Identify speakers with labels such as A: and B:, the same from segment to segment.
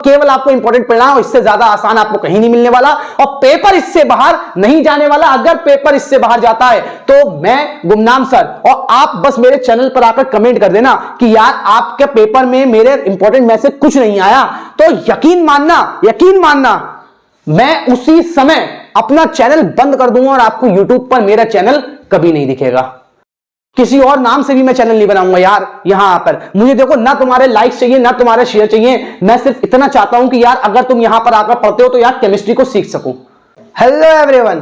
A: केवल आपको इंपॉर्टेंट पढ़ना है और इससे ज्यादा आसान आपको कहीं नहीं मिलने वाला और पेपर इससे बाहर नहीं जाने वाला। अगर पेपर इससे बाहर जाता है तो मैं गुमनाम सर और आप बस मेरे चैनल पर आकर कमेंट कर देना कि यार आपके पेपर में मेरे इंपॉर्टेंट मैसेज कुछ नहीं आया, तो यकीन मानना मैं उसी समय अपना चैनल बंद कर दूंगा और आपको यूट्यूब पर मेरा चैनल कभी नहीं दिखेगा। किसी और नाम से भी मैं चैनल नहीं बनाऊंगा यार। यहां पर मुझे देखो, ना तुम्हारे लाइक्स चाहिए ना तुम्हारे शेयर चाहिए, मैं सिर्फ इतना चाहता हूं कि यार अगर तुम यहां पर आकर पढ़ते हो तो यार केमिस्ट्री को सीख सको। हेलो एवरीवन,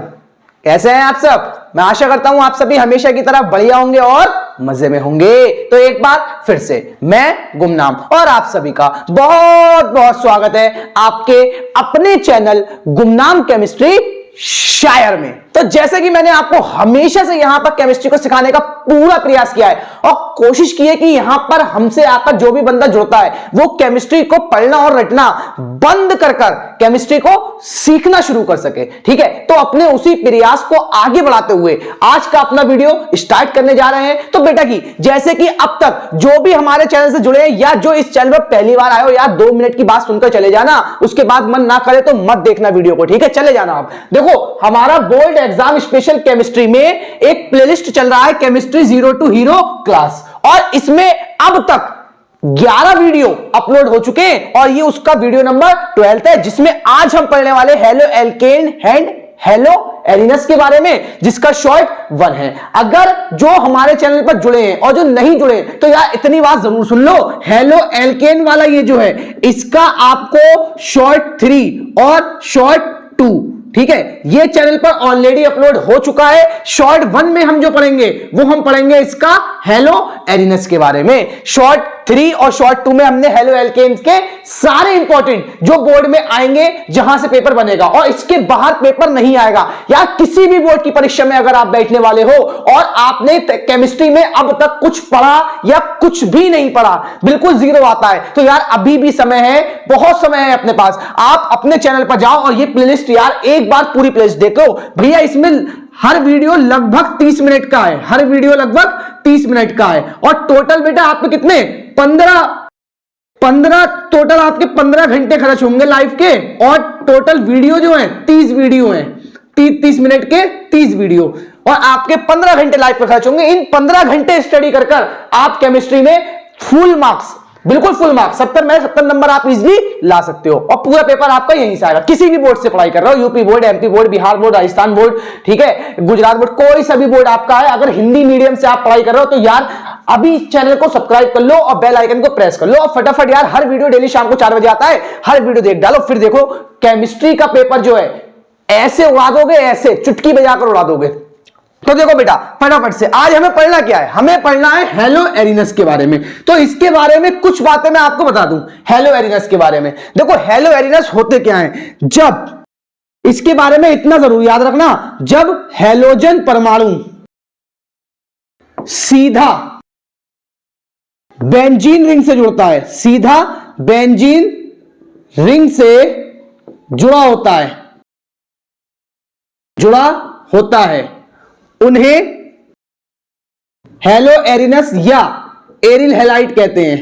A: कैसे हैं आप सब? मैं आशा करता हूं आप सभी हमेशा की तरह बढ़िया होंगे और मजे में होंगे। तो एक बार फिर से मैं गुमनाम और आप सभी का बहुत बहुत स्वागत है आपके अपने चैनल गुमनाम केमिस्ट्री शायर में। तो जैसे कि मैंने आपको हमेशा से यहां पर केमिस्ट्री को सिखाने का पूरा प्रयास किया है और कोशिश की है कि यहां पर हमसे आकर जो भी बंदा जुड़ता है वो केमिस्ट्री को पढ़ना और रटना बंद कर केमिस्ट्री को सीखना शुरू कर सके। ठीक है, तो अपने उसी प्रयास को आगे बढ़ाते हुए आज का अपना वीडियो स्टार्ट करने जा रहे हैं। तो बेटा की जैसे कि अब तक जो भी हमारे चैनल से जुड़े हैं या जो इस चैनल पर पहली बार आए हो यार 2 मिनट की बात सुनकर चले जाना, उसके बाद मन ना करे तो मत देखना वीडियो को। ठीक है, चले जाना। आप देखो हमारा बोर्ड एग्जाम स्पेशल केमिस्ट्री में एक प्लेलिस्ट चल रहा है, chemistry zero to hero class, और इसमें अब तक 11 वीडियो अपलोड हो चुके हैं और ये उसका वीडियो नंबर 12 है, जिसमें आज हम पढ़ने वाले halo alkane and hello Arrhenius के बारे में, जिसका शॉर्ट 1 है। अगर जो हमारे चैनल पर जुड़े हैं और जो नहीं जुड़े तो यार इतनी बात जरूर सुन लो, हेलो एल्केन वाला ये जो है इसका आपको शॉर्ट 3 और शॉर्ट 2, ठीक है, ये चैनल पर ऑलरेडी अपलोड हो चुका है। शॉर्ट 1 में हम जो पढ़ेंगे वो हम पढ़ेंगे इसका हेलो एरिनस के बारे में। शॉर्ट 3 और शॉर्ट 2 में हमने हेलो एल्केन्स के सारे इंपॉर्टेंट जो बोर्ड में आएंगे जहां से पेपर बनेगा, और इसके बाहर पेपर नहीं आएगा। यार किसी भी बोर्ड की परीक्षा में अगर आप बैठने वाले हो और आपने केमिस्ट्री में अब तक कुछ पढ़ा या कुछ भी नहीं पढ़ा, बिल्कुल जीरो आता है, तो यार अभी भी समय है, बहुत समय है अपने पास। आप अपने चैनल पर जाओ और ये प्लेलिस्ट यार एक बार पूरी प्लेलिस्ट देखो भैया। इसमें हर वीडियो लगभग 30 मिनट का है, हर वीडियो लगभग 30 मिनट का है, और टोटल बेटा आपके कितने 15 टोटल आपके 15 घंटे खर्च होंगे लाइव के, और टोटल वीडियो जो है 30 वीडियो है, 30 मिनट के 30 वीडियो, और आपके 15 घंटे लाइव पे खर्च होंगे। इन 15 घंटे स्टडी कर आप केमिस्ट्री में फुल मार्क्स, बिल्कुल फुल मार्क्स 70 नंबर आप इजीली ला सकते हो, और पूरा पेपर आपका यहीं से आएगा। किसी भी बोर्ड से पढ़ाई कर रहे हो, UP board, MP board, Bihar board, Rajasthan board, ठीक है, गुजरात बोर्ड, कोई सा भी बोर्ड आपका है, अगर हिंदी मीडियम से आप पढ़ाई कर रहे हो तो यार अभी चैनल को सब्सक्राइब कर लो और बेल आइकन को प्रेस कर लो, और फटाफट यार हर वीडियो डेली शाम को 4 बजे आता है, हर वीडियो देख डालो। फिर देखो केमिस्ट्री का पेपर जो है ऐसे उड़ा दोगे, ऐसे चुटकी बजाकर उड़ा दोगे। तो देखो बेटा फटाफट से आज हमें पढ़ना क्या है, हमें पढ़ना है हेलो एरिनस के बारे में। तो इसके बारे में कुछ बातें मैं आपको बता दूं हेलो एरिनस के बारे में। देखो हेलो एरिनस होते क्या है, जब इसके बारे में इतना जरूर याद रखना, जब हैलोजन परमाणु सीधा बेंजीन रिंग से जुड़ता है, सीधा बेंजीन रिंग से जुड़ा होता है, उन्हें हेलो एरिनस या एरिल हैलाइड कहते हैं,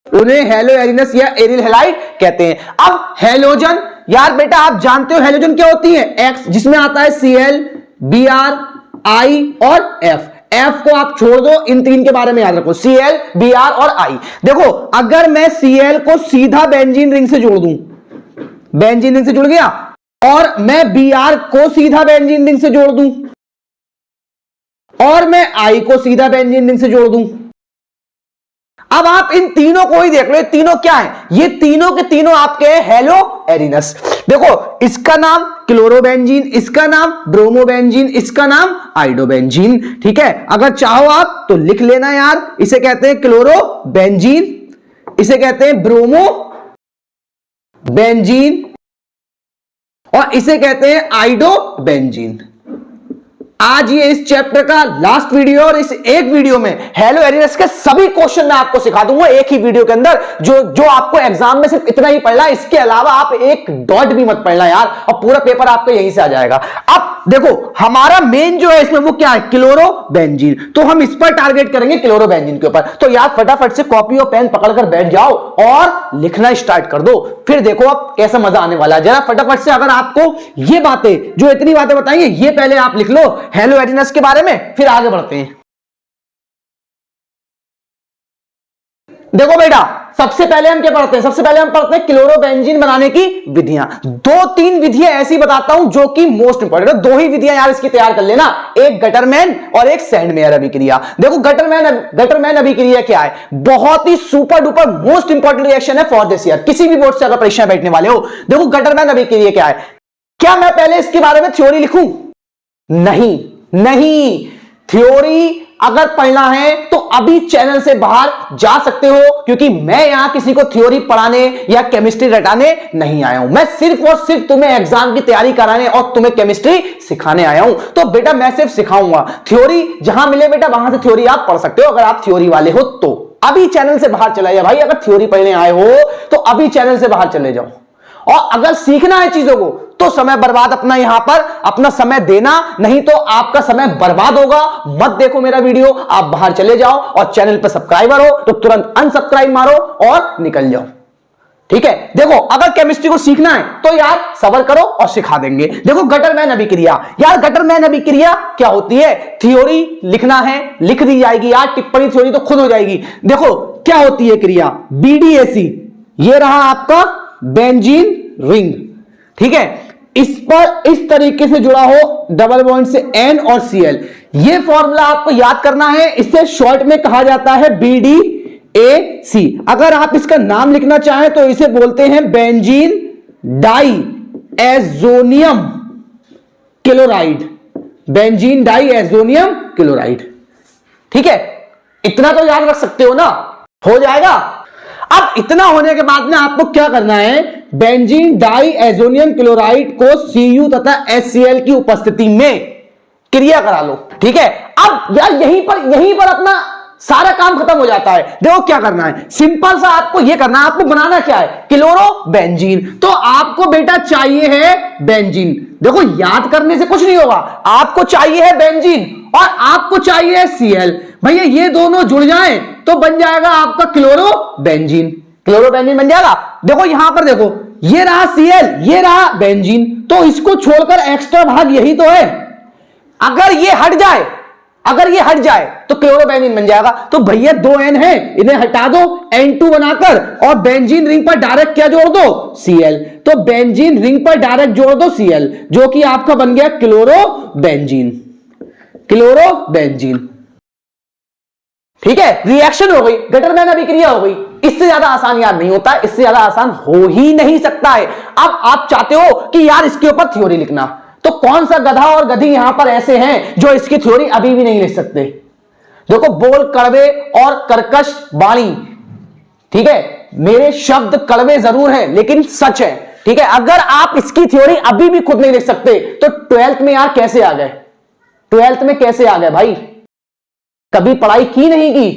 A: उन्हें हेलो एरिनस या एरिल हैलाइड कहते हैं। अब हैलोजन यार बेटा आप जानते हो हैलोजन क्या होती है, एक्स जिसमें आता है Cl, Br, I और F। F को आप छोड़ दो, इन 3 के बारे में याद रखो, Cl, Br और I। देखो अगर मैं Cl को सीधा बेंजीन रिंग से जोड़ दूं, बेंजीन रिंग से जुड़ गया, और मैं Br को सीधा बेंजीन रिंग से जोड़ दूं, और मैं I को सीधा बेंजीन रिंग से जोड़ दूं। अब आप इन तीनों को ही देख लो, ये तीनों क्या है, ये तीनों के तीनों आपके हेलो एरिनस। देखो इसका नाम क्लोरोबेंजीन, इसका नाम ब्रोमोबेंजीन, इसका नाम आइडोबेंजीन। ठीक है, अगर चाहो आप तो लिख लेना यार, इसे कहते हैं क्लोरोबेंजीन, इसे कहते हैं ब्रोमोबेंजीन, और इसे कहते हैं आइडोबेंजीन। आज ये इस चैप्टर का लास्ट वीडियो, और इस एक वीडियो में हेलो एरिनस के सभी क्वेश्चन मैं आपको सिखा दूंगा एक ही वीडियो के अंदर, जो आपको एग्जाम में सिर्फ इतना ही पढ़ना है, इसके अलावा आप एक डॉट भी मत पढ़ना यार, और पूरा पेपर आपका यहीं से आ जाएगा। अब देखो हमारा मेन जो है इसमें वो क्या है, क्लोरोबेंजीन, तो हम इस पर टारगेट करेंगे, क्लोरोबेंजीन के ऊपर। तो यार फटाफट से कॉपी और पेन पकड़कर बैठ जाओ और लिखना स्टार्ट कर दो, फिर देखो अब कैसा मजा आने वाला है। जरा फटाफट से, अगर आपको ये बातें, जो इतनी बातें बताएंगे, ये पहले आप लिख लो हेलोएरिनस के बारे में, फिर आगे बढ़ते हैं। देखो बेटा, सबसे पहले हम क्या पढ़ते हैं, सबसे पहले हम पढ़ते हैं क्लोरोबेंजीन बनाने की विधियां। 2-3 विधियां ऐसी बताता हूं जो कि मोस्ट इंपॉर्टेंट है। 2 ही विधियां यार इसकी तैयार कर लेना, एक गटरमैन और एक सैंडमेयर अभिक्रिया। देखो गटरमैन अभिक्रिया क्या है, बहुत ही super duper most important reaction है फॉर दिस ईयर, किसी भी बोर्ड से अगर परीक्षा बैठने वाले हो। देखो गटरमैन अभिक्रिया क्या है, क्या मैं पहले इसके बारे में थ्योरी लिखूं? नहीं नहीं, थ्योरी अगर पढ़ना है तो अभी चैनल से बाहर जा सकते हो, क्योंकि मैं यहां किसी को थ्योरी पढ़ाने या केमिस्ट्री रटाने नहीं आया हूं। मैं सिर्फ और सिर्फ तुम्हें एग्जाम की तैयारी कराने और तुम्हें केमिस्ट्री सिखाने आया हूं। तो बेटा मैं सिर्फ सिखाऊंगा, थ्योरी जहां मिले बेटा वहां से थ्योरी आप पढ़ सकते हो, अगर आप थ्योरी वाले हो तो। अभी चैनल से बाहर चला जाए भाई, अगर थ्योरी पढ़ने आए हो तो अभी चैनल से बाहर चले जाओ। और अगर सीखना है चीजों को तो समय बर्बाद अपना यहां पर अपना समय देना, नहीं तो आपका समय बर्बाद होगा। मत देखो मेरा वीडियो, आप बाहर चले जाओ और चैनल पर सब्सक्राइबर हो तो तुरंत अनसब्सक्राइब मारो और निकल जाओ, ठीक है। देखो अगर केमिस्ट्री को सीखना है तो यार सबर करो और सिखा देंगे। देखो गटरमैन अभिक्रिया, यार गटरमैन अभिक्रिया क्या होती है, थ्योरी लिखना है लिख दी जाएगी यार, टिप्पणी थ्योरी तो खुद हो जाएगी। देखो क्या होती है क्रिया, BDAC, ये रहा आपका बेंजीन रिंग, ठीक है। इस पर इस तरीके से जुड़ा हो डबल बॉन्ड से N और Cl, ये फॉर्मूला आपको याद करना है, इसे शॉर्ट में कहा जाता है BDAC। अगर आप इसका नाम लिखना चाहें तो इसे बोलते हैं बेंजीन डाइएज़ोनियम क्लोराइड, बेंजीन डाइएज़ोनियम क्लोराइड, ठीक है। इतना तो याद रख सकते हो ना, हो जाएगा। अब इतना होने के बाद में आपको क्या करना है, बेंजीन डाइएज़ोनियम क्लोराइड को Cu तथा HCl की उपस्थिति में क्रिया करा लो, ठीक है। अब यार यहीं पर अपना सारा काम खत्म हो जाता है। देखो क्या करना है, सिंपल सा आपको ये करना है, आपको बनाना क्या है, क्लोरोबेंजीन। तो आपको बेटा चाहिए है बेंजीन, देखो याद करने से कुछ नहीं होगा, आपको चाहिए है बेंजीन और आपको चाहिए है Cl। भैया ये दोनों जुड़ जाएं तो बन जाएगा आपका क्लोरोबेंजीन, क्लोरोबेंजीन बन जाएगा। देखो यहां पर देखो, ये रहा Cl, ये रहा बेंजीन, तो इसको छोड़कर एक्स्ट्रा भाग यही तो है। अगर ये हट जाए तो क्लोरोबेंजीन बन जाएगा। तो भैया 2 N है, इन्हें हटा दो, N2 बनाकर, और बेंजीन रिंग पर डायरेक्ट क्या जोड़ दो, Cl। तो बेंजीन रिंग पर डायरेक्ट जोड़ दो Cl, जो कि आपका बन गया क्लोरोबेंजीन, क्लोरोबेंजीन, ठीक है। रिएक्शन हो गई, गटरमैन अभिक्रिया हो गई। इससे ज्यादा आसान यार नहीं होता, इससे ज्यादा आसान हो ही नहीं सकता है। अब आप चाहते हो कि यार इसके ऊपर थ्योरी लिखना, तो कौन सा गधा और गधी यहां पर ऐसे हैं जो इसकी थ्योरी अभी भी नहीं लिख सकते। देखो बोल कड़वे और कर्कश वाणी, ठीक है, मेरे शब्द कड़वे जरूर हैं लेकिन सच है, ठीक है। अगर आप इसकी थ्योरी अभी भी खुद नहीं लिख सकते तो 12th में यार कैसे आ गए, 12th में कैसे आ गए भाई, कभी पढ़ाई की नहीं की,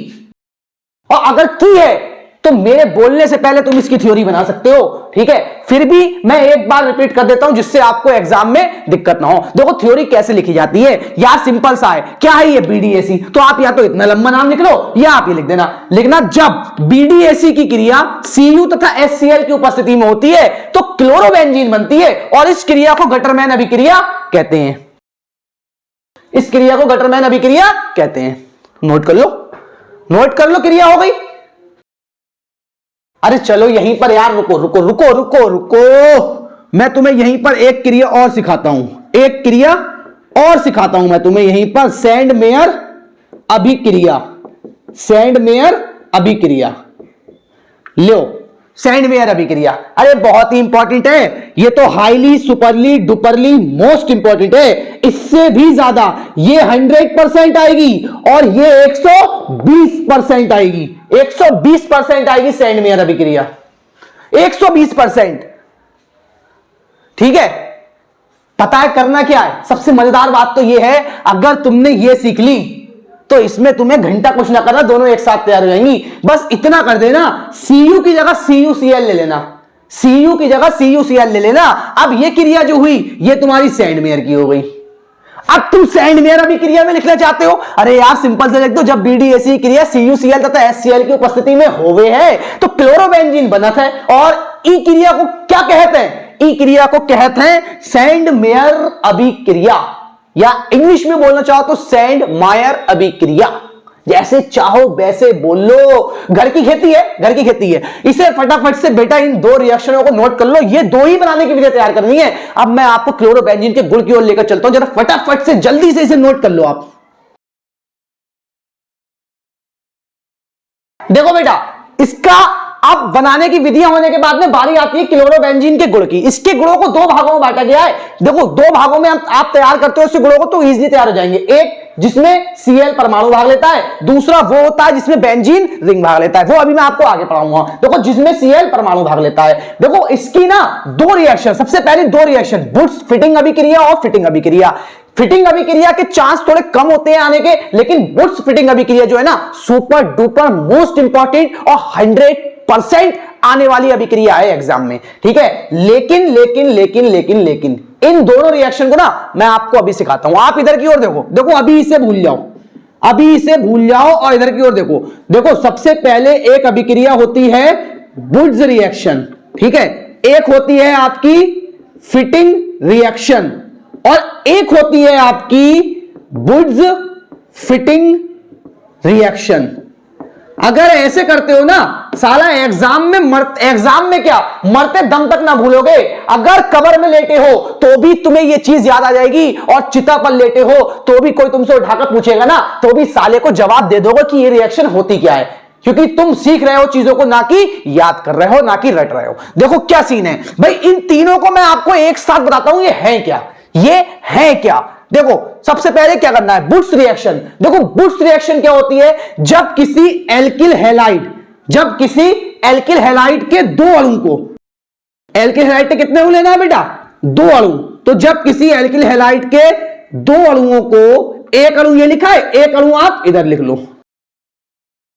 A: और अगर की है तो मेरे बोलने से पहले तुम इसकी थ्योरी बना सकते हो, ठीक है। फिर भी मैं एक बार रिपीट कर देता हूं जिससे आपको एग्जाम में दिक्कत ना हो। देखो थ्योरी कैसे लिखी जाती है यार, सिंपल सा है। क्या है ये BDAC, तो आप या तो इतना लंबा नाम लिख लो या आप ये लिख देना, लिखना जब BDAC की क्रिया Cu तथा HCl की उपस्थिति में होती है तो क्लोरोबेंजीन बनती है, और इस क्रिया को गटरमैन अभिक्रिया कहते हैं, इस क्रिया को गटरमैन अभिक्रिया कहते हैं। नोट कर लो, क्रिया हो गई। अरे चलो यहीं पर यार रुको, मैं तुम्हें यहीं पर एक क्रिया और सिखाता हूं, मैं तुम्हें यहीं पर सैंडमेयर अभिक्रिया, लो सैंडमेयर अभिक्रिया। अरे बहुत ही इंपॉर्टेंट है ये तो, हाईली सुपरली डुपरली मोस्ट इंपॉर्टेंट है। इससे भी ज्यादा ये 100% आएगी और ये 120% आएगी, 120% आएगी सैंडमेयर अभिक्रिया, 120%, ठीक है। पता है करना क्या है, सबसे मजेदार बात तो ये है, अगर तुमने ये सीख ली तो इसमें तुम्हें घंटा कुछ ना करना, दोनों एक साथ तैयार हो जाएंगी। बस इतना कर देना, Cu की जगह CuCl ले लेना, Cu की जगह CuCl ले लेना। अब ये क्रिया जो हुई ये तुम्हारी सैंडमेयर की हो गई, अब तुम सेंडमेयर अभिक्रिया में लिखना चाहते हो, अरे यार सिंपल से लिख दो, जब BDAC क्रिया CuCl तथा HCl की उपस्थिति में होवे है तो क्लोरोबेंजीन बनत है। और ई क्रिया को क्या कहते हैं? ई क्रिया को कहते हैं सेंडमेयर अभिक्रिया, या इंग्लिश में बोलना चाहो तो सेंडमायर अभिक्रिया। जैसे चाहो वैसे बोल लो, घर की खेती है, घर की खेती है। इसे फटाफट से बेटा इन दो रिएक्शनों को नोट कर लो, ये दो ही बनाने की विधि तैयार करनी है। अब मैं आपको क्लोरोबेंजीन के गुण की ओर लेकर चलता हूं, जरा फटाफट से जल्दी से इसे नोट कर लो आप। देखो बेटा, इसका अब बनाने की विधियां होने के बाद में बारी आती है क्लोरोबेंजीन के गुण की। इसके गुणों को दो भागों में बांटा गया है। देखो दो भागों में आप तैयार करते हो इसके गुणों को तो इजीली तैयार हो जाएंगे। एक जिसमें Cl परमाणु भाग लेता है, दूसरा वो होता है जिसमें बेंजीन रिंग भाग लेता है, वो अभी मैं आपको आगे पढ़ाऊंगा। देखो जिसमें Cl परमाणु भाग लेता है, देखो इसकी ना दो रिएक्शन, सबसे पहले दो रिएक्शन, बुट्स फिटिंग अभिक्रिया और फिटिंग अभिक्रिया। फिटिंग अभिक्रिया के चांस थोड़े कम होते हैं आने के, लेकिन बुट्स फिटिंग अभिक्रिया जो है ना सुपर डुपर मोस्ट इंपॉर्टेंट और 100% आने वाली अभिक्रिया है एग्जाम में, ठीक है। लेकिन लेकिन लेकिन लेकिन लेकिन इन दोनों रिएक्शन को ना मैं आपको अभी सिखाता हूं। आप इधर की ओर देखो, देखो अभी इसे भूल जाओ, अभी इसे भूल जाओ और इधर की ओर देखो। देखो सबसे पहले एक अभिक्रिया होती है बुट्स रिएक्शन, ठीक है, एक होती है आपकी फिटिंग रिएक्शन और एक होती है आपकी बुट्स फिटिंग रिएक्शन। अगर ऐसे करते हो ना साला एग्जाम में क्या मरते दम तक ना भूलोगे। अगर कबर में लेटे हो तो भी तुम्हें यह चीज याद आ जाएगी, और चिता पर लेटे हो तो भी कोई तुमसे उठाकर पूछेगा ना तो भी साले को जवाब दे दोगे कि ये रिएक्शन होती क्या है, क्योंकि तुम सीख रहे हो चीजों को, ना कि याद कर रहे हो, ना कि रट रहे हो। देखो क्या सीन है भाई, इन तीनों को मैं आपको एक साथ बताता हूं ये है क्या, ये है क्या। देखो सबसे पहले क्या करना है, बुट्स रिएक्शन। देखो बुट्स रिएक्शन क्या होती है, जब किसी एल्किल हैलाइड के दो अणु को, एल्किल हैलाइड के कितने अणु लेना है बेटा, दो अणु। तो जब किसी एल्किल हैलाइड के दो अणुओं को, एक अणु ये लिखा है, एक अणु आप इधर लिख लो,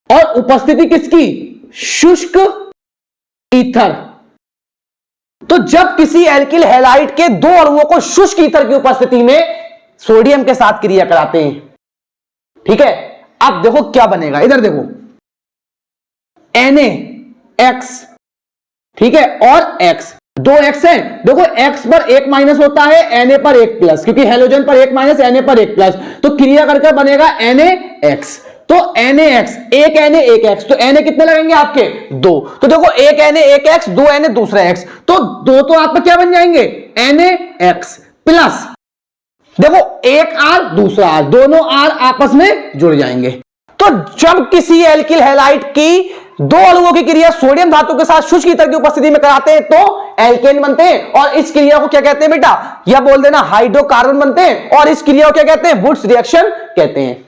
A: और उपस्थिति किसकी, शुष्क ईथर। तो जब किसी एल्किल हैलाइड के दो अणुओं को शुष्क ईथर की उपस्थिति में सोडियम के साथ क्रिया कराते हैं, ठीक है। अब देखो क्या बनेगा, इधर देखो NaX, ठीक है, और X, दो X है। देखो X पर एक माइनस होता है, Na पर एक प्लस, क्योंकि हेलोजन पर एक माइनस, Na पर एक प्लस, तो क्रिया करके बनेगा NaX। तो NaX, एक Na एक X, तो Na कितने लगेंगे आपके, दो। तो देखो एक Na एक X, दो Na दूसरा X, तो दो तो आपका क्या बन जाएंगे, NaX प्लस, देखो एक R दूसरा R, दोनों R आपस में जुड़ जाएंगे। तो जब किसी एल्किल हैलाइड की दो अणुओं की क्रिया सोडियम धातु के साथ शुष्क ईथर की उपस्थिति में कराते हैं तो एल्केन बनते हैं, और इस क्रिया को क्या कहते हैं बेटा, या बोल देना हाइड्रोकार्बन बनते हैं, और इस क्रिया को क्या कहते हैं, बुट्स रिएक्शन कहते हैं।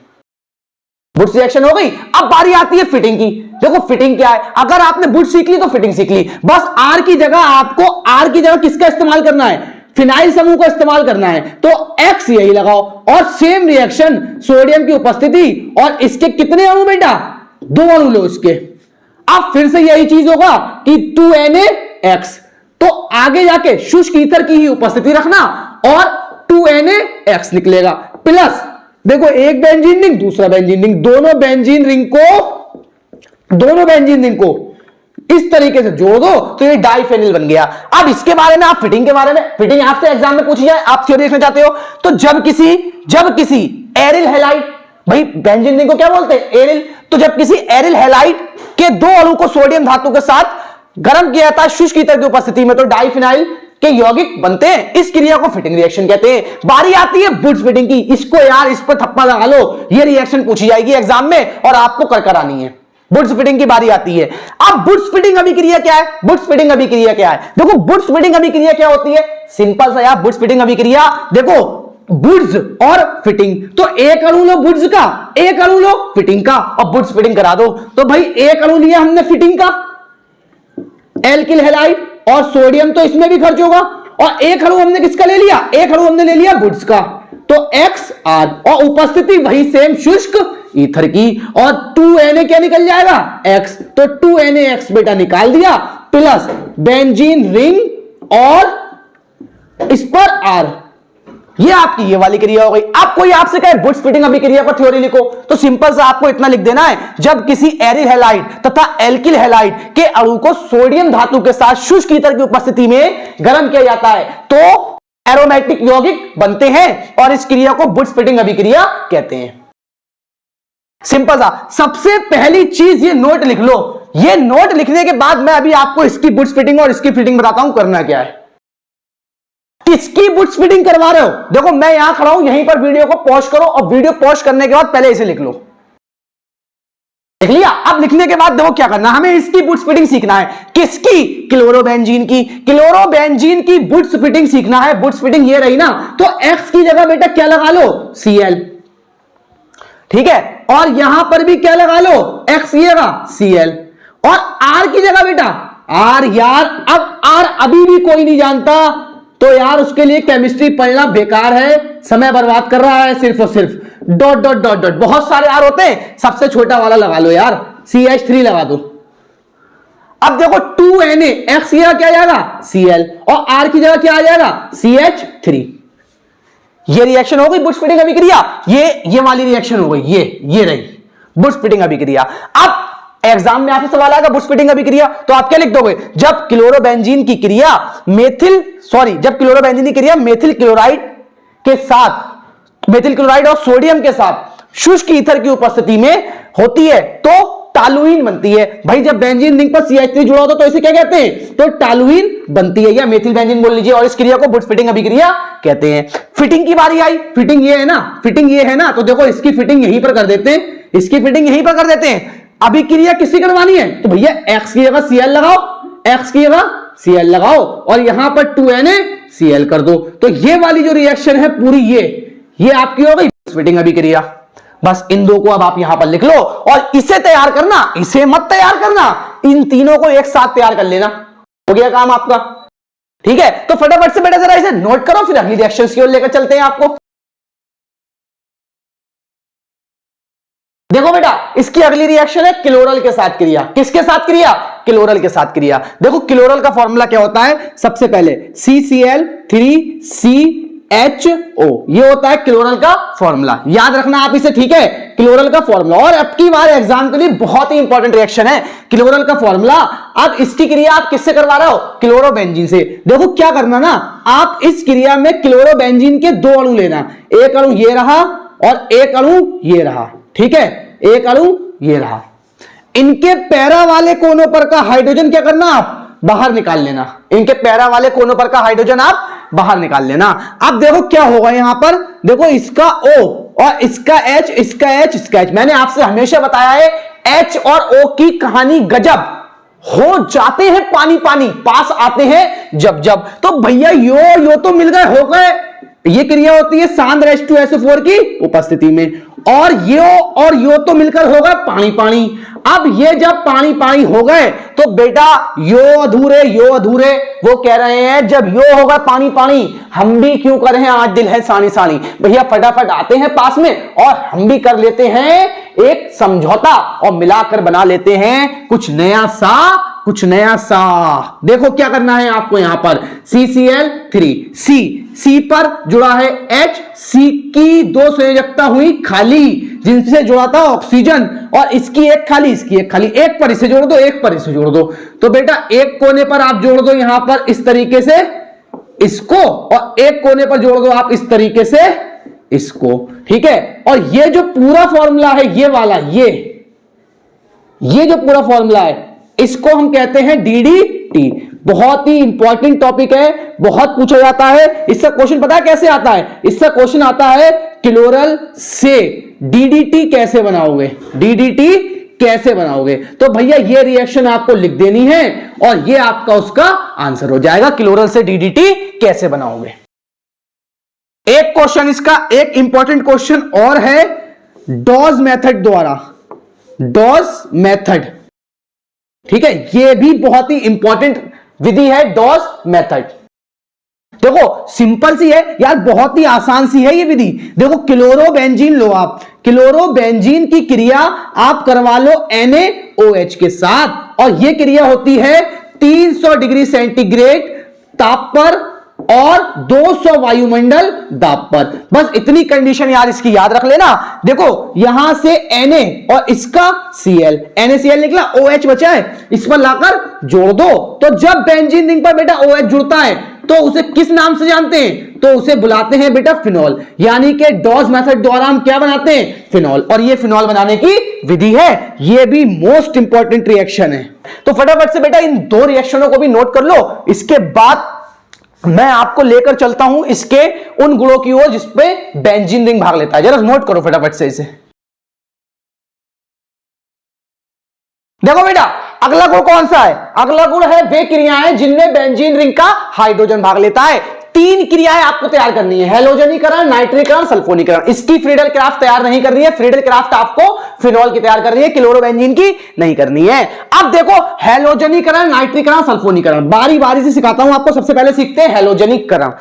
A: बुट्स रिएक्शन हो गई। अब बारी आती है फिटिंग की। देखो फिटिंग क्या है, अगर आपने बुट्स सीख ली तो फिटिंग सीख ली। बस आर की जगह आपको, आर की जगह किसका इस्तेमाल करना है, फिनाइल समूह का इस्तेमाल करना है, तो X यही लगाओ, और सेम रिएक्शन सोडियम की उपस्थिति, और इसके कितने अणु बेटा, दो अणु लो इसके। अब फिर से यही चीज होगा कि 2NaX, तो आगे जाके शुष्क ईथर की ही उपस्थिति रखना और 2NaX निकलेगा, प्लस देखो एक बेंजीन रिंग दूसरा बेंजीन रिंग, दोनों बेंजीन रिंग को इस तरीके से जोड़ दो तो ये डाइफेनिल बन गया। अब इसके बारे में आप फिटिंग के बारे में, फिटिंग आपसे एग्जाम में पूछी जाए, आप थ्योरी देखना चाहते हो, तो जब किसी एरिल हैलाइड, भाई बेंजीन रिंग को क्या बोलते हैं, एरिल, तो जब किसी एरिल हैलाइड के दो अणु को सोडियम धातु के साथ गर्म किया जाता है शुष्क ईथर की उपस्थिति में, तो डाइफिनाइल के यौगिक बनते हैं। इस क्रिया को फिटिंग रिएक्शन कहते हैं। बारी आती है बुट्स फिटिंग की। इसको यार इस पर थप्पा लगा लो, ये रिएक्शन पूछी जाएगी एग्जाम में और आपको कर आनी है। बुट्स फिटिंग की बारी आती है। अब बुट्स फिटिंग अभिक्रिया क्या है, बुट्स फिटिंग अभिक्रिया क्या है, देखो बुट्स फिटिंग अभिक्रिया क्या होती है, सिंपल सा यार, बुट्स फिटिंग अभिक्रिया, देखो बुट्स और फिटिंग, तो एक अणु लो बुट्स का, एक अणु लो फिटिंग का, और बुट्स फिटिंग करा दो। तो भाई एक अणु लिया हमने फिटिंग का, एल्किल हैलाइड, और सोडियम तो इसमें भी खर्च होगा, और एक अणु हमने किसका ले लिया, एक अणु हमने ले लिया बुट्स का, तो XR, और उपस्थिति वही सेम शुष्क ईथर की, और 2Na क्या निकल जाएगा, X, तो 2NaX बेटा निकाल दिया, प्लस बेंजीन रिंग और इस पर R, ये आपकी ये वाली क्रिया हो गई। अब कोई आपसे कहे बुट्स फिटिंग अभिक्रिया पर थ्योरी लिखो, तो सिंपल सा आपको इतना लिख देना है, जब किसी एरिल हैलाइड तथा एल्किल हैलाइड के अणु को सोडियम धातु के साथ शुष्क ईथर की उपस्थिति में गर्म किया जाता है तो एरोमेटिक यौगिक बनते हैं और इस क्रिया को बुट्स फिटिंग अभिक्रिया कहते हैं। सिंपल सा, सबसे पहली चीज ये नोट लिख लो। ये नोट लिखने के बाद मैं अभी आपको इसकी बुट्स फिटिंग और इसकी फिटिंग बताता हूं करना क्या है। किसकी बुट्स फिटिंग करवा रहे हो? देखो मैं यहां खड़ा हूं, यहीं पर वीडियो को पॉज करो और वीडियो पॉज करने के बाद पहले इसे लिख लो। लिख लिया? अब लिखने के बाद देखो क्या करना, हमें इसकी बुट्स फिटिंग सीखना है। किसकी? क्लोरोबेंजीन की। क्लोरोबेंजीन की बुट्स फिटिंग सीखना है। बुट्स फिटिंग ये रही ना, तो X की जगह बेटा क्या लगा लो? Cl, ठीक है। और यहां पर भी क्या लगा लो? X ये रहा Cl, और R की जगह बेटा R। यार अब R अभी भी कोई नहीं जानता तो यार उसके लिए केमिस्ट्री पढ़ना बेकार है, समय बर्बाद कर रहा है सिर्फ और सिर्फ। डॉट डॉट डॉट डॉट, बहुत सारे आर होते हैं, सबसे छोटा वाला लगा लो यार, CH3 लगा दो। अब देखो 2Na, X की जगह क्या आ जाएगा? Cl, और R की जगह क्या आ जाएगा? CH3। ये रिएक्शन हो गई बुट्स फिटिंग अभिक्रिया। ये वाली रिएक्शन हो गई, ये रही बुट्स फिटिंग अभिक्रिया। अब एग्जाम में आपसे सवाल आएगा बुट्स फिटिंग अभिक्रिया, तो आप क्या लिख दोगे? जब क्लोरोबेंजीन की क्रिया मेथिल क्लोराइड के साथ, मेथिल क्लोराइड और सोडियम के साथ शुष्क ईथर की उपस्थिति में होती है तो टालुइन बनती है। भाई जब बेंजीन रिंग पर CH3 जुड़ा होता तो इसे क्या कहते हैं? तो टालुइन बनती है, या मेथिल बेंजीन बोल लीजिए, और इस क्रिया को बुट्स फिटिंग अभिक्रिया कहते हैं। फिटिंग की बारी आई। फिटिंग ये है ना, तो देखो इसकी फिटिंग यहीं पर कर देते हैं, इसकी फिटिंग यहीं पर कर देते हैं। अभिक्रिया किसकी करवानी है? तो भैया X की जगह Cl लगाओ, X की जगह Cl लगाओ, और यहां पर 2NaCl कर दो। तो ये वाली जो रिएक्शन है पूरी, ये आपकी हो गई फिटिंग अभिक्रिया। बस इन दो को अब आप यहां पर लिख लो, और इसे तैयार करना, इसे मत तैयार करना, इन तीनों को एक साथ तैयार कर लेना, हो गया काम आपका। ठीक है, तो फटाफट से बेटा जरा इसे नोट करो, फिर अगली रिएक्शन की ओर लेकर चलते हैं आपको। देखो बेटा, इसकी अगली रिएक्शन है क्लोरल के साथ क्रिया। किसके साथ क्रिया? क्लोरल के साथ क्रिया। देखो क्लोरल का फॉर्मूला क्या होता है? सबसे पहले CCl3CHO, ये होता है क्लोरल का फॉर्मूला, याद रखना आप इसे, ठीक है? क्लोरल का फॉर्मूला, और अब की बार एग्जाम के लिए बहुत ही इंपॉर्टेंट रिएक्शन है क्लोरल का फॉर्मूला। अब इसकी क्रिया आप किससे करवा रहे हो? क्लोरोबेंजीन से। देखो क्या करना ना, आप इस क्रिया में क्लोरोबेंजीन के दो अणु लेना, एक अणु ये रहा और एक अणु ये रहा, ठीक है? एक अणु ये रहा, इनके पैरा वाले कोनों पर का हाइड्रोजन क्या करना? आप बाहर निकाल लेना, इनके पैरा वाले कोनों पर का हाइड्रोजन आप बाहर निकाल लेना। अब देखो क्या होगा यहां पर, देखो इसका O और इसका H, इसका H, इसका H। मैंने आपसे हमेशा बताया है H और O की कहानी गजब, हो जाते हैं पानी पानी, पास आते हैं जब जब। तो भैया यो तो मिल गए, हो गए। ये क्रिया होती है सांद्र H2SO4 की उपस्थिति में, और यो तो मिलकर होगा पानी पानी। अब ये जब पानी पानी हो गए तो बेटा यो अधूरे, वो कह रहे हैं जब यो होगा पानी पानी, हम भी क्यों कर रहे हैं आज दिल है सानी सानी। भैया फटाफट आते हैं पास में और हम भी कर लेते हैं एक समझौता और मिलाकर बना लेते हैं कुछ नया सा। देखो क्या करना है आपको, यहां पर CCl3, C पर जुड़ा है H, C की दो संयोजकता हुई खाली, जिनसे जुड़ा था ऑक्सीजन, और इसकी एक खाली, इसकी एक खाली, एक पर इसे जोड़ दो, एक पर इसे जोड़ दो। तो बेटा एक कोने पर आप जोड़ दो यहां पर इस तरीके से इसको, और एक कोने पर जोड़ दो आप इस तरीके से इसको, ठीक है? और ये जो पूरा फॉर्मूला है, ये वाला, ये जो पूरा फॉर्मूला है, इसको हम कहते हैं DDT। बहुत ही इंपॉर्टेंट टॉपिक है, बहुत पूछा जाता है। इसका क्वेश्चन पता है कैसे आता है? इसका क्वेश्चन आता है क्लोरल से DDT कैसे बनाओगे, DDT कैसे बनाओगे। तो भैया ये रिएक्शन आपको लिख देनी है और ये आपका उसका आंसर हो जाएगा, क्लोरल से DDT कैसे बनाओगे। एक क्वेश्चन इसका, एक इंपॉर्टेंट क्वेश्चन और है डॉज मेथड द्वारा, डॉज मेथड, ठीक है? ये भी बहुत ही इंपॉर्टेंट विधि है डॉज मेथड। देखो सिंपल सी है यार, बहुत ही आसान सी है ये विधि। देखो क्लोरोबेंजीन लो आप, क्लोरोबेंजीन की क्रिया आप करवा लो NaOH के साथ, और ये क्रिया होती है 300 डिग्री सेंटीग्रेड ताप पर और 200 वायुमंडल दाब पर। बस इतनी कंडीशन यार इसकी याद रख लेना। देखो यहां से Na और इसका Cl, NaCl निकला, OH बचा है, इस पर लाकर जोड़ दो। तो जब बेंजीन रिंग पर बेटा OH जुड़ता है तो उसे किस नाम से जानते हैं? तो उसे बुलाते हैं बेटा फिनॉल। यानी कि डॉस मेथड द्वारा हम क्या बनाते हैं? फिनॉल। और ये फिनॉल बनाने की विधि है, ये भी मोस्ट इंपॉर्टेंट रिएक्शन है। तो फटाफट से बेटा इन दो रिएक्शनों को भी नोट कर लो। इसके बाद मैं आपको लेकर चलता हूं इसके उन गुणों की ओर जिसपे बेंजीन रिंग भाग लेता है। जरा नोट करो फटाफट से इसे। देखो बेटा अगला गुण कौन सा है? अगला गुण है वे क्रियाएं जिनमें बेंजीन रिंग का हाइड्रोजन भाग लेता है। 3 क्रियाएं आपको तैयार करनी है, हेलोजनीकरण, नाइट्रीकरण, सल्फोनीकरण। इसकी फ्रीडल क्राफ्ट तैयार नहीं करनी है, फ्रीडल क्राफ्ट आपको फिनॉल की तैयार करनी है, क्लोरोबेंजीन की नहीं करनी है। अब देखो हेलोजनीकरण, नाइट्रीकरण, सल्फोनीकरण बारी बारी से सिखाता हूं आपको। सबसे पहले सीखते हैं हेलोजनीकरण।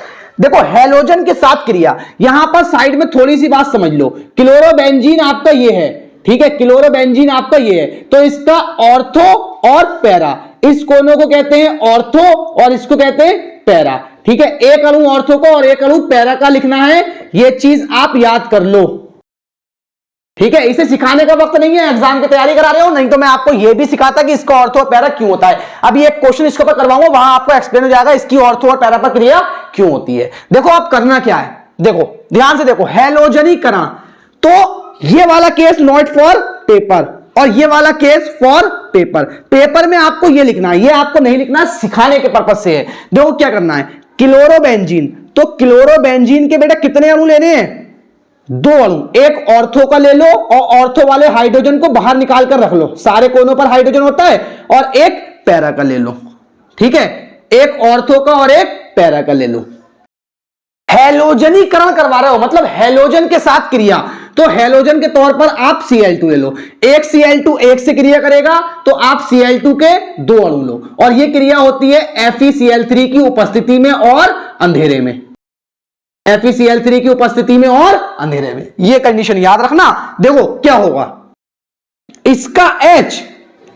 A: देखो हेलोजन के साथ क्रिया, यहां पर साइड में थोड़ी सी बात समझ लो। क्लोरोबेंजीन आपका ये है, ठीक है, क्लोरोबेंजीन आपका ये है, तो इसका ऑर्थो और पैरा, इस कोनों को कहते हैं ऑर्थो और इसको कहते हैं पैरा। ठीक है, एक अणु ऑर्थो को और एक अणु पैरा का लिखना है, यह चीज आप याद कर लो। ठीक है, इसे सिखाने का वक्त नहीं है, एग्जाम की तैयारी करा रहे हो, नहीं तो मैं आपको यह भी सिखाता कि इसका ऑर्थो और पैरा क्यों होता है। अभी एक क्वेश्चन इसके ऊपर करवाऊंगा, वहां आपको एक्सप्लेन हो जाएगा इसकी ऑर्थो और पैरा पर क्रिया क्यों होती है। देखो आप करना क्या है, देखो ध्यान से देखो, हेलोजनीकरण, तो ये वाला केस नॉट फॉर पेपर और ये वाला केस फॉर पेपर। पेपर में आपको ये लिखना है, ये आपको नहीं लिखना, सिखाने के पर्पज से है। देखो क्या करना है, क्लोरोबेंजीन, तो क्लोरोबेंजीन के बेटा कितने अणु लेने हैं? 2 अणु। एक ऑर्थो का ले लो और ऑर्थो वाले हाइड्रोजन को बाहर निकाल कर रख लो, सारे कोनों पर हाइड्रोजन होता है, और एक पैरा का ले लो। ठीक है, एक ऑर्थो का और एक पैरा का ले लो। हेलोजनीकरण करवा रहे हो मतलब हेलोजन के साथ क्रिया, तो हेलोजन के तौर पर आप Cl2 ले लो। एक Cl2 एक से क्रिया करेगा तो आप Cl2 के 2 अणु लो, और यह क्रिया होती है FeCl3 की उपस्थिति में और अंधेरे में। FeCl3 की उपस्थिति में और अंधेरे में, यह कंडीशन याद रखना। देखो क्या होगा, इसका H,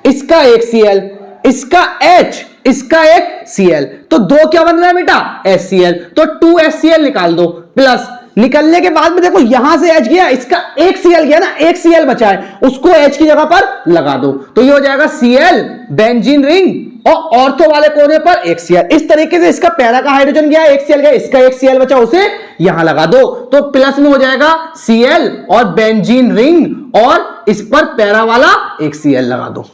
A: इसका एक Cl, इसका H, इसका एक Cl, तो 2 क्या बन रहा है बेटा? HCl, तो 2HCl निकाल दो। प्लस निकलने के बाद में देखो यहां से H गया, इसका एक Cl गया ना, एक Cl बचा है, उसको H की जगह पर लगा दो, तो ये हो जाएगा Cl बेंजीन रिंग, और ऑर्थो वाले कोने पर एक Cl। इस तरीके से इसका पैरा का हाइड्रोजन गया, एक Cl गया, इसका एक Cl बचा, उसे यहां लगा दो, तो प्लस में हो जाएगा Cl और बेंजीन रिंग, और इस पर पैरा वाला एक Cl लगा दो।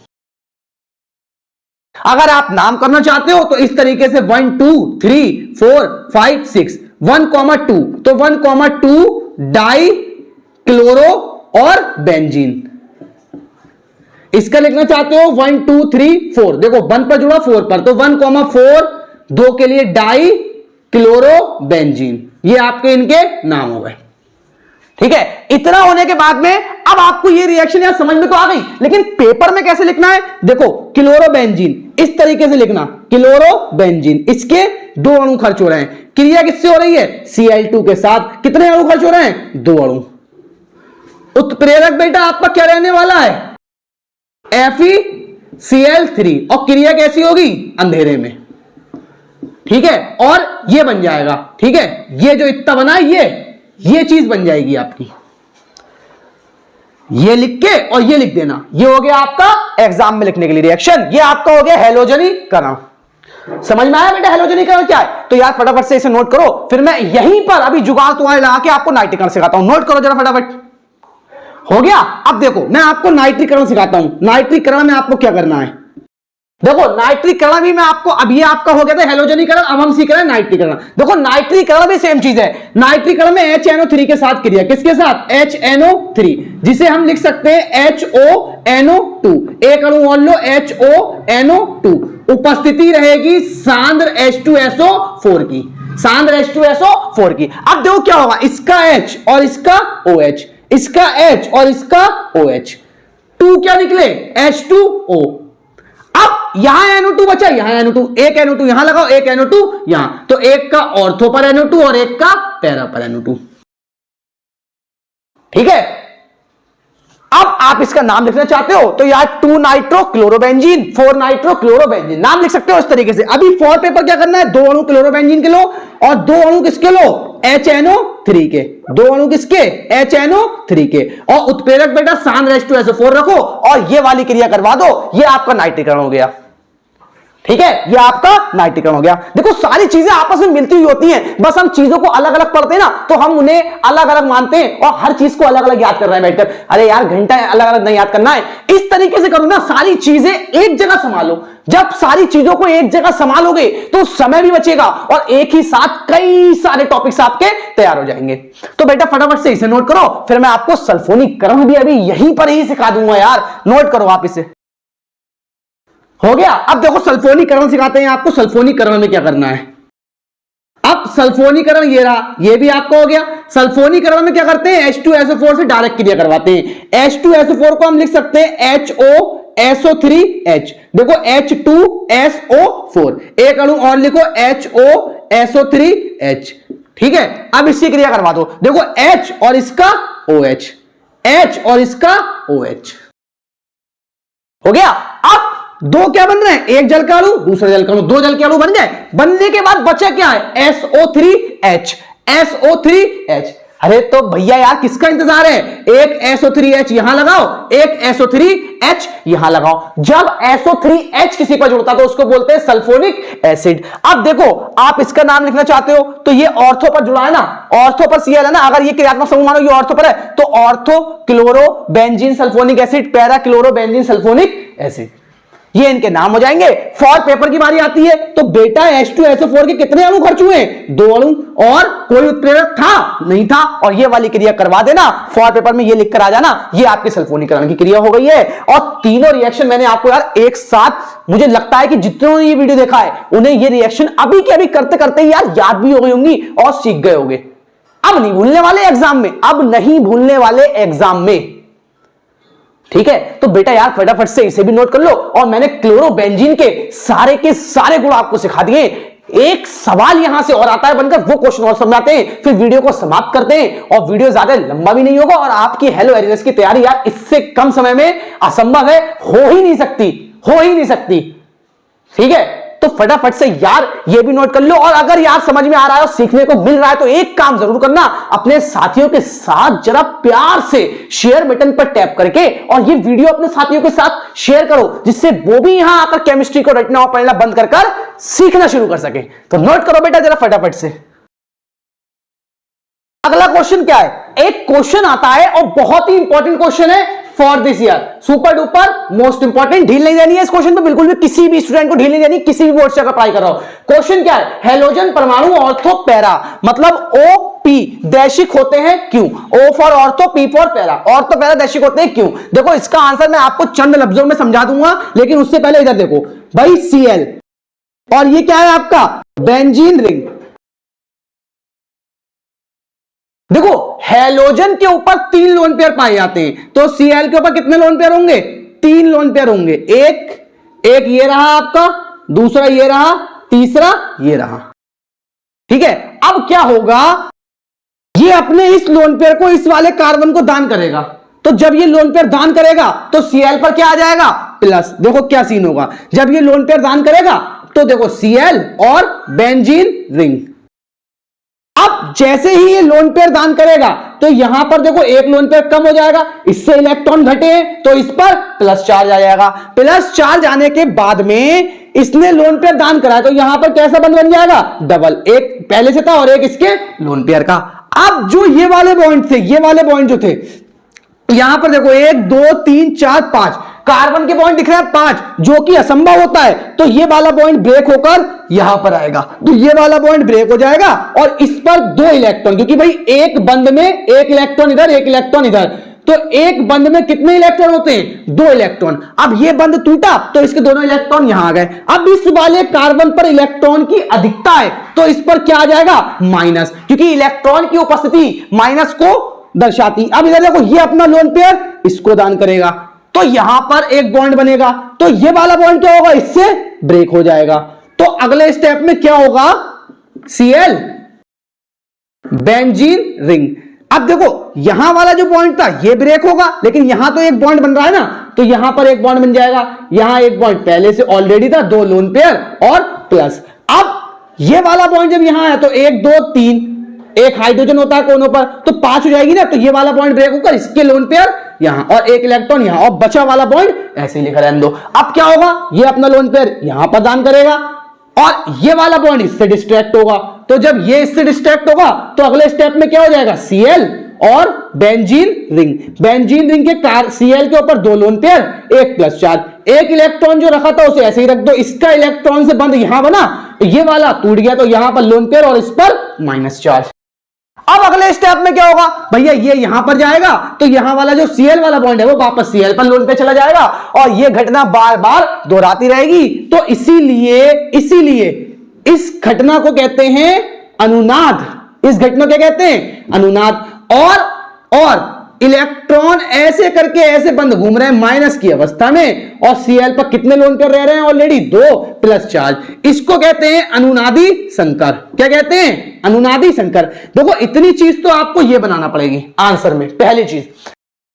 A: अगर आप नाम करना चाहते हो तो इस तरीके से 1 2 3 4 5 6 1,2, तो 1,2 डाई क्लोरो और बेंजीन। इसका लिखना चाहते हो 1 2 3 4, देखो 1 पर जुड़ा 4 पर, तो 1,4 2 के लिए डाई क्लोरो बेंजीन, ये आपके इनके नाम हो गए। ठीक है, इतना होने के बाद में अब आपको ये रिएक्शन यार समझ में तो आ गई, लेकिन पेपर में कैसे लिखना है? देखो क्लोरोबेंजीन इस तरीके से लिखना, क्लोरोबेंजीन, इसके 2 अणु खर्च हो रहे हैं, क्रिया किससे हो रही है? Cl2 के साथ। कितने अणु खर्च हो रहे हैं? 2 अणु। उत्प्रेरक बेटा आपका क्या रहने वाला है? FeCl3, और क्रिया कैसी होगी? अंधेरे में। ठीक है, और ये बन जाएगा, ठीक है, ये जो इतना बना ये चीज बन जाएगी आपकी, ये लिख के और ये लिख देना, ये हो गया आपका एग्जाम में लिखने के लिए रिएक्शन, ये आपका हो गया हेलोजनीकरण। समझ में आया बेटा हेलोजनीकरण क्या है? तो यार फटाफट से इसे नोट करो, फिर मैं यहीं पर अभी जुगाड़ तुम्हारे लगा के आपको नाइट्रीकरण सिखाता हूं। नोट करो जरा फटाफट। हो गया? अब देखो मैं आपको नाइट्रीकरण सिखाता हूं। नाइट्रीकरण में आपको क्या करना है? देखो नाइट्रीकरण भी मैं आपको, अब ये आपका हो गया था हेलोजनीकरण, अब हम सीख रहे हैं नाइट्रीकरण। देखो नाइट्रीकरण भी सेम चीज है। नाइट्रीकरण में HNO3 के साथ क्रिया, किसके साथ? HNO3, जिसे हम लिख सकते हैं HONO2। एक अणु और लो, HONO2, उपस्थिति रहेगी सांद्र H2SO4 की, सांद्र H2SO4 की। अब देखो क्या होगा, इसका H और इसका OH, इसका H और इसका OH, 2 क्या निकले? H2O। अब यहां NO2 बचा, यहां NO2, एक NO2 यहां लगाओ, एक NO2 यहां, तो एक का ऑर्थो पर NO2 और एक का पैरा पर NO2। ठीक है, अब आप इसका नाम लिखना चाहते हो तो यार 2 नाइट्रो क्लोरोबेंजीन, 4 नाइट्रो क्लोरोबेंजीन नाम लिख सकते हो इस तरीके से। अभी फॉर पेपर क्या करना है, 2 अणु क्लोरोबेंजीन के लो और 2 अणु किसके लो, HNO3 के, 2 अणु किसके, HNO3 के, और उत्प्रेरक बेटा SN2SO4 रखो और ये वाली क्रिया करवा दो, ये आपका नाइट्रीकरण हो गया। ठीक है, ये आपका नाइट्रीकरण हो गया। देखो सारी चीजें आपस में मिलती हुई होती हैं, बस हम चीजों को अलग अलग पढ़ते हैं ना तो हम उन्हें अलग अलग मानते हैं और हर चीज को अलग अलग याद कर रहे हैं बैठकर। अरे यार घंटा अलग अलग नहीं याद करना है, इस तरीके से करो ना, सारी चीजें एक जगह संभालो। जब सारी चीजों को एक जगह संभालोगे तो समय भी बचेगा और एक ही साथ कई सारे टॉपिक्स आपके तैयार हो जाएंगे। तो बेटा फटाफट से इसे नोट करो, फिर मैं आपको सल्फोनीकरण भी अभी यहीं पर ही सिखा दूंगा यार, नोट करो आप इसे। हो गया। अब देखो सल्फोनीकरण सिखाते हैं आपको, सल्फोनीकरण में क्या करना है। अब सल्फोनीकरण ये रहा, ये भी आपको हो गया। सल्फोनीकरण में क्या करते हैं, H2SO4 से डायरेक्ट क्रिया करवाते हैं। H2SO4 को हम लिख सकते हैं HOSO3H। देखो H2SO4, एक अणु और लिखो HOSO3H। ठीक है, अब इसकी क्रिया करवा दो। देखो H और इसका OH, H और इसका OH हो गया। अब दो क्या बन रहे हैं, एक जल का अणु दूसरा जल का अणु, 2 जल के अणु बन गए। बनने के बाद बचा क्या है, SO3H, SO3H। अरे तो भैया यार किसका इंतजार है, एक SO3H यहां लगाओ, एक SO3H यहां लगाओ। जब SO3H किसी पर जुड़ता तो उसको बोलते हैं सल्फोनिक एसिड। अब देखो आप इसका नाम लिखना चाहते हो तो ये ऑर्थो पर जुड़ा है ना, ऑर्थो पर Cl है ना, अगर ये क्रियात्मक समूह मानो ये ऑर्थो पर है तो ortho chloro benzene sulphonic acid, para chloro benzene sulphonic acid, ये इनके नाम हो जाएंगे। फॉर पेपर की बारी आती है तो बेटा H2SO4 के कितने अणु खर्च हुए, 2 अणु, और कोई उत्प्रेरक था नहीं था, और ये वाली क्रिया करवा देना। फॉर पेपर में ये लिखकर आ जाना, ये आपके सल्फोनीकरण की क्रिया हो गई है। और तीनों रिएक्शन मैंने आपको यार एक साथ, मुझे लगता है कि जितनों ने ये वीडियो देखा है उन्हें ये रिएक्शन अभी के अभी करते करते यार याद भी हो गई होंगी और सीख गए होंगे। अब नहीं भूलने वाले एग्जाम में, अब नहीं भूलने वाले एग्जाम में। ठीक है, तो बेटा यार फटाफट से इसे भी नोट कर लो। और मैंने क्लोरोबेंजीन के सारे गुण आपको सिखा दिए। एक सवाल यहां से और आता है बनकर, वो क्वेश्चन और समझाते हैं, फिर वीडियो को समाप्त करते हैं और वीडियो ज्यादा लंबा भी नहीं होगा और आपकी हेलो एरियर्स की तैयारी यार इससे कम समय में असंभव है, हो ही नहीं सकती। ठीक है, तो फटाफट से यार ये भी नोट कर लो। और अगर यार समझ में आ रहा है और सीखने को मिल रहा है तो एक काम जरूर करना, अपने साथियों के साथ जरा प्यार से शेयर बटन पर टैप करके और ये वीडियो अपने साथियों के साथ शेयर करो, जिससे वो भी यहां आकर केमिस्ट्री को रटना और पढ़ना बंद कर सीखना शुरू कर सके। तो नोट करो बेटा जरा फटाफट से। अगला क्वेश्चन क्या है, एक क्वेश्चन आता है और बहुत ही इंपॉर्टेंट क्वेश्चन है for this year, super duper most important. ढील नहीं देनी है इस क्वेश्चन पे, बिल्कुल भी किसी भी स्टूडेंट को ढील नहीं देनी, किसी भी बोर्ड से अगर पढ़ाई कर रहा हो। क्वेश्चन क्या है, हेलोजन परमाणु ऑर्थो पैरा मतलब OP दैशिक होते हैं क्यों, O for ortho, P for para, ortho para दैशिक होते हैं क्यों। देखो इसका आंसर मैं आपको चंद लफ्जों में समझा दूंगा, लेकिन उससे पहले इधर देखो भाई, Cl और ये क्या है आपका बेंजीन रिंग। देखो हेलोजन के ऊपर 3 लोन पेयर पाए जाते हैं, तो Cl के ऊपर कितने लोन पेयर होंगे, 3 लोन पेयर होंगे। एक ये रहा आपका, दूसरा ये रहा, तीसरा ये रहा। ठीक है, अब क्या होगा, ये अपने इस लोन पेयर को इस वाले कार्बन को दान करेगा, तो जब ये लोन पेयर दान करेगा तो Cl पर क्या आ जाएगा, प्लस। देखो क्या सीन होगा, जब ये लोन पेयर दान करेगा तो देखो Cl और बेंजीन रिंग। अब जैसे ही ये लोन पेयर दान करेगा तो यहां पर देखो एक लोन पेयर कम हो जाएगा, इससे इलेक्ट्रॉन घटे तो इस पर प्लस चार्ज आ जाएगा। प्लस चार्ज आने के बाद में इसने लोन पेयर दान करा तो यहां पर कैसा बंद बन जाएगा, डबल, एक पहले से था और एक इसके लोन पेयर का। अब जो ये वाले बॉन्ड थे, ये वाले बॉन्ड जो थे, यहां पर देखो 1 2 3 4 5 कार्बन के बॉन्ड दिख रहे हैं 5, जो कि असंभव होता है, तो ये वाला बॉन्ड ब्रेक होकर यहां पर आएगा, तो ये वाला बॉन्ड ब्रेक हो जाएगा और इस पर 2 इलेक्ट्रॉन, क्योंकि भाई एक बंद में एक इलेक्ट्रॉन इधर एक इलेक्ट्रॉन इधर, तो एक बंद में कितने इलेक्ट्रॉन होते हैं, 2 इलेक्ट्रॉन। अब ये बंद टूटा तो इसके दोनों इलेक्ट्रॉन यहां आ गए। अब इस वाले कार्बन पर इलेक्ट्रॉन की अधिकता है तो इस पर क्या आ जाएगा, माइनस, क्योंकि इलेक्ट्रॉन की उपस्थिति माइनस को दर्शाती। अब इधर देखो ये अपना लोन पेयर इसको दान करेगा तो यहां पर एक बॉन्ड बनेगा, तो ये वाला बॉन्ड क्या होगा, इससे ब्रेक हो जाएगा। तो अगले स्टेप में क्या होगा, Cl बेंजीन रिंग। अब देखो यहां वाला जो पॉइंट था ये ब्रेक होगा, लेकिन यहां तो एक बॉन्ड बन रहा है ना, तो यहां पर एक बॉन्ड बन जाएगा, यहां एक बॉन्ड पहले से ऑलरेडी था, 2 लोन पेयर और प्लस। अब ये वाला पॉइंट जब यहां है तो 1 2 3, एक हाइड्रोजन होता है कोनों पर, तो 5 हो जाएगी ना, तो ये वाला पॉइंट ब्रेक होकर इसके लोन पेयर यहां और एक इलेक्ट्रॉन यहां, और बचा वाला पॉइंट ऐसे ही लिखा रहने दो। अब क्या होगा, ये अपना लोन पेयर यहां पर दान करेगा और ये वाला पॉइंट इससे डिस्ट्रैक्ट होगा, तो जब ये इससे डिस्ट्रैक्ट होगा तो अगले स्टेप में क्या हो जाएगा, Cl और बेंजीन रिंग। बेंजीन रिंग के Cl के ऊपर 2 लोन पेयर, एक प्लस चार्ज, एक इलेक्ट्रॉन जो रखा था उसे ऐसे ही रख दो, इसका इलेक्ट्रॉन से बंद यहां बना, ये वाला टूट गया, तो यहां पर लोन पेयर और इस पर माइनस चार्ज। अब अगले स्टेप में क्या होगा भैया, ये यहां पर जाएगा तो यहां वाला जो Cl वाला पॉइंट है वो वापस Cl पर लोन पे चला जाएगा और ये घटना बार बार दोहराती रहेगी। तो इसीलिए इस घटना को कहते हैं अनुनाद। इस घटना को क्या कहते हैं, अनुनाद। और इलेक्ट्रॉन ऐसे करके ऐसे बंद घूम रहे हैं माइनस की अवस्था में, और Cl पर कितने लोन पेयर रह रहे हैं, ऑलरेडी 2 प्लस चार्ज। इसको कहते हैं अनुनादी संकर। क्या कहते हैं, अनुनादी संकर। देखो इतनी चीज तो आपको ये बनाना पड़ेगी आंसर में। पहली चीज,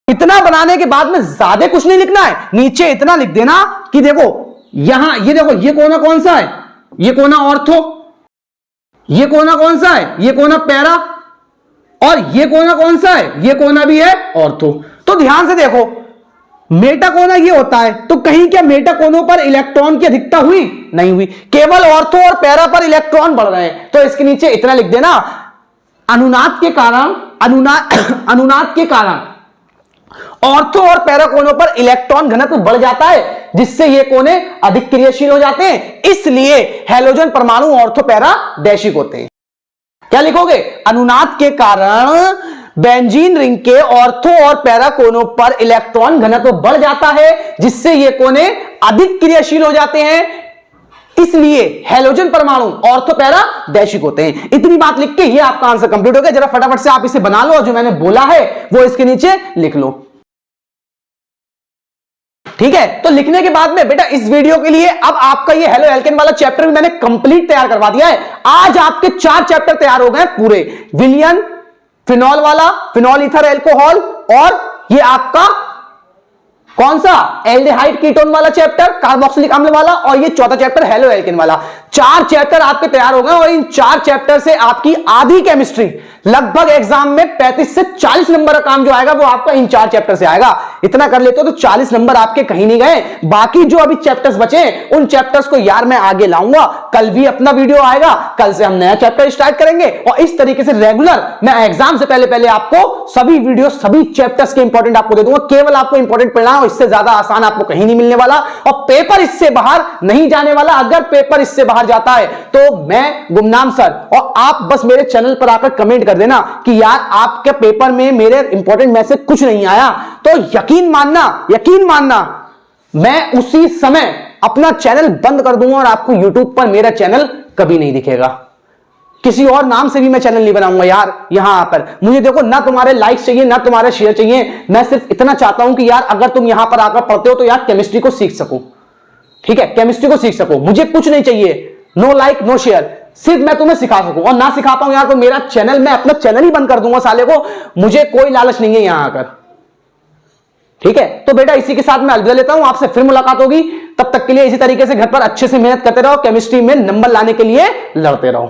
A: इतना बनाने के बाद में ज्यादा कुछ नहीं लिखना है, नीचे इतना लिख देना कि देखो यहां ये देखो, ये कोना कौन सा है, ये कोना ऑर्थो, ये कोना कौन सा है, ये कोना पैरा, और ये कोना कौन सा है, ये कोना भी है ऑर्थो। तो ध्यान से देखो, मेटा कोना ये होता है, तो कहीं क्या मेटा कोनों पर इलेक्ट्रॉन की अधिकता हुई, नहीं हुई, केवल ऑर्थो और पैरा पर इलेक्ट्रॉन बढ़ रहे हैं। तो इसके नीचे इतना लिख देना, अनुनाद के कारण ऑर्थो और पैरा कोनों पर इलेक्ट्रॉन घनत्व बढ़ जाता है, जिससे ये कोने अधिक क्रियाशील हो जाते हैं, इसलिए हैलोजन परमाणु ऑर्थो पैरा डैशिक होते हैं। क्या लिखोगे, अनुनाद के कारण बेंजीन रिंग के ऑर्थो और पैरा कोनों पर इलेक्ट्रॉन घनत्व बढ़ जाता है, जिससे ये कोने अधिक क्रियाशील हो जाते हैं, इसलिए हैलोजन परमाणु ऑर्थो पैरा डैशिक होते हैं। इतनी बात लिख के ये आपका आंसर कंप्लीट हो गया। जरा फटाफट से आप इसे बना लो और जो मैंने बोला है वो इसके नीचे लिख लो। ठीक है, तो लिखने के बाद में बेटा इस वीडियो के लिए अब आपका ये हेलो एल्केन वाला चैप्टर भी मैंने कंप्लीट तैयार करवा दिया है। आज आपके 4 चैप्टर तैयार हो गए पूरे, विलियन, फिनॉल वाला, फिनॉल ईथर एल्कोहल, और ये आपका कौन सा एल्डिहाइड कीटोन वाला चैप्टर, कार्बोक्सिलिक अम्ल वाला, और ये चौथा चैप्टर हेलो एल्केन वाला। 4 चैप्टर आपके तैयार हो गए और इन 4 चैप्टर से आपकी आधी केमिस्ट्री, लगभग एग्जाम में 35 से 40 नंबर का काम जो आएगा वो आपका इन 4 चैप्टर से आएगा। इतना कर लेते हो तो 40 नंबर आपके कहीं नहीं गए। बाकी जो अभी चैप्टर्स बचे उन चैप्टर्स को यार मैं आगे लाऊंगा, कल भी अपना वीडियो आएगा, कल से हम नया चैप्टर स्टार्ट करेंगे और इस तरीके से रेगुलर मैं एग्जाम से पहले आपको सभी वीडियो, सभी चैप्टर्स के इंपॉर्टेंट आपको दे दूंगा। केवल आपको इंपॉर्टेंट पढ़ना है, इससे ज्यादा आसान आपको कहीं नहीं मिलने वाला और पेपर इससे बाहर नहीं जाने वाला। अगर पेपर इससे बाहर जाता है तो मैं गुमनाम सर और आप बस मेरे चैनल पर आकर कमेंट कर देना कि यार आपके पेपर में मेरे इंपॉर्टेंट मैसेज कुछ नहीं आया, तो यकीन मानना मैं उसी समय अपना चैनल बंद कर दूंगा और आपको यूट्यूब पर मेरा चैनल कभी नहीं दिखेगा। किसी और नाम से भी मैं चैनल नहीं बनाऊंगा यार। यहां पर मुझे देखो, ना तुम्हारे लाइक्स चाहिए ना तुम्हारे शेयर चाहिए, मैं सिर्फ इतना चाहता हूं कि यार अगर तुम यहां पर आकर पढ़ते हो तो यार केमिस्ट्री को सीख सको। ठीक है, केमिस्ट्री को सीख सको, मुझे कुछ नहीं चाहिए, नो लाइक नो शेयर, सिर्फ मैं तुम्हें सिखा सकूं। और ना सिखा पाऊं यार तो मेरा चैनल, मैं अपना चैनल ही बंद कर दूंगा साले को, मुझे कोई लालच नहीं है यहां आकर। ठीक है, तो बेटा इसी के साथ मैं अलविदा लेता हूं, आपसे फिर मुलाकात होगी। तब तक के लिए इसी तरीके से घर पर अच्छे से मेहनत करते रहो, केमिस्ट्री में नंबर लाने के लिए लड़ते रहो।